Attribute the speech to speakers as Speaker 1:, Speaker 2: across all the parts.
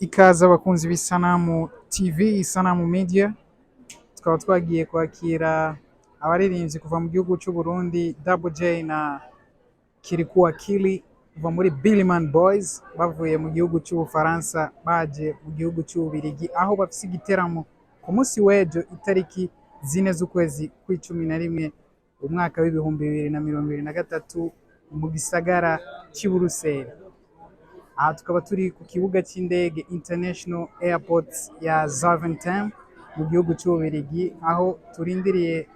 Speaker 1: Ikaze abakunzi b'Isanamu TV, Isanamu Media, tukaba twagiye kwakira abaririmbyi kuva mu gihugu cy'u Burundi, Double J na Kirikou kuva muri Billyman Boys, bavuye mu gihugu cy'Ubufaransa baje mu gihugu cy'Ububirigi, aho bafise igiteramo ku munsi w'ejo itariki 4 z'ukwezi kwa 11 umwaka w'ibihumbi 2023 mu gisagara cy'i Buruseli. Aha tukaba turi ku kibuga cy'indege International Airport ya Zaventem mu gihugu cy'Ububirigi, aho turindiriye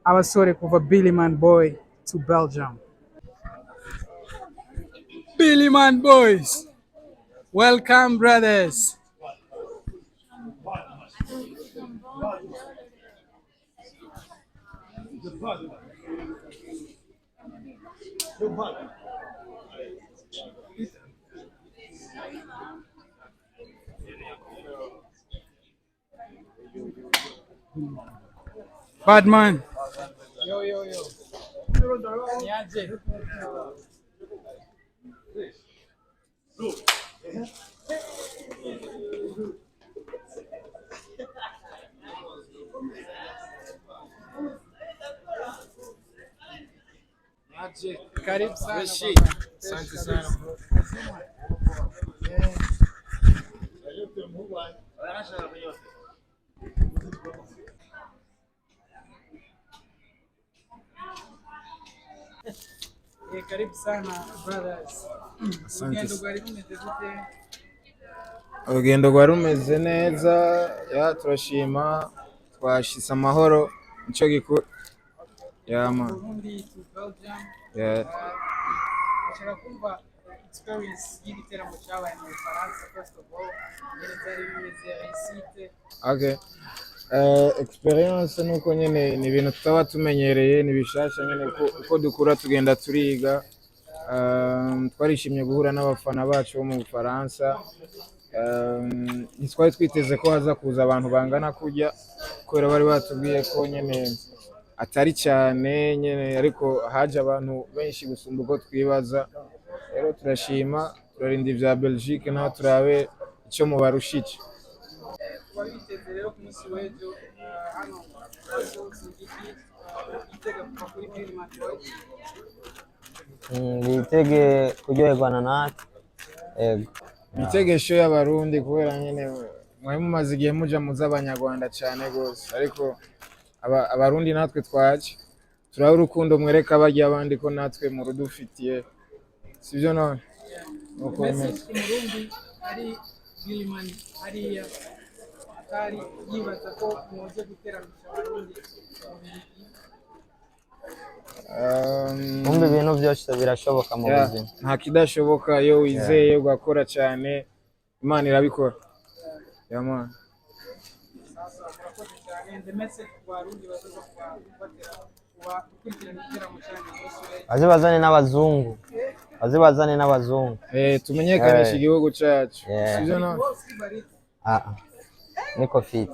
Speaker 1: abasore kuva Billyman Boy to Belgium.
Speaker 2: Billyman Boys, welcome brothers. Bad man.
Speaker 1: Yo.
Speaker 2: Karibu sana. Asante sana.
Speaker 1: Karibu sana brothers.
Speaker 2: Urugendo rwari rumeze neza, turashima, twashitse amahoro, nico gikuru.
Speaker 1: Burundi to Belgium. Ashaka kumva experience y'igiteramo cyabaye mu Bufaransa first of all. Byari bimeze réussite.
Speaker 2: Okay. Experience nuko nyene ni ibintu tutaba tumenyereye, ni bishasha nyene uko dukura tugenda turiga. Twarishimye guhura n'abafana bacu bo mu Bufaransa. Ntitwari twiteze ko haza kuza abantu bangana kurya, kubera bari batubwiye ko nyene atari cyane nyene, ariko haje abantu benshi gusumba uko twibaza. Rero turashima, turarinda ivya Belgique naho turabe icyo mu barashitse.
Speaker 1: Twabiteze rero ku munsi w'ejo hano itega kuva kuri Billyman Boys.
Speaker 3: Bitege kuryoherwana natwe. Yego.
Speaker 2: Bitegesho y'abarundi kubera nyene mwe mumaze igihe muja muza abanyarwanda cyane gose, ariko abarundi natwe twaje turaho urukundo mwereka barya abandi ko natwe mu rudufitiye, sivyo none? Nuko
Speaker 1: Message ku Murundi ari Billyman hariya atari yibaza ko muze guteramisha abarundi.
Speaker 3: Kumbe ibintu byose birashoboka mu buzima.
Speaker 2: Nta kidashoboka iyo wizeye ugakora cyane, Imana irabikora. Man.
Speaker 3: Bazibazane n'abazungu. Bazibazane n'abazungu.
Speaker 2: Tumenyekanisha igihugu cyacu. Sivyo no?
Speaker 3: Niko fit.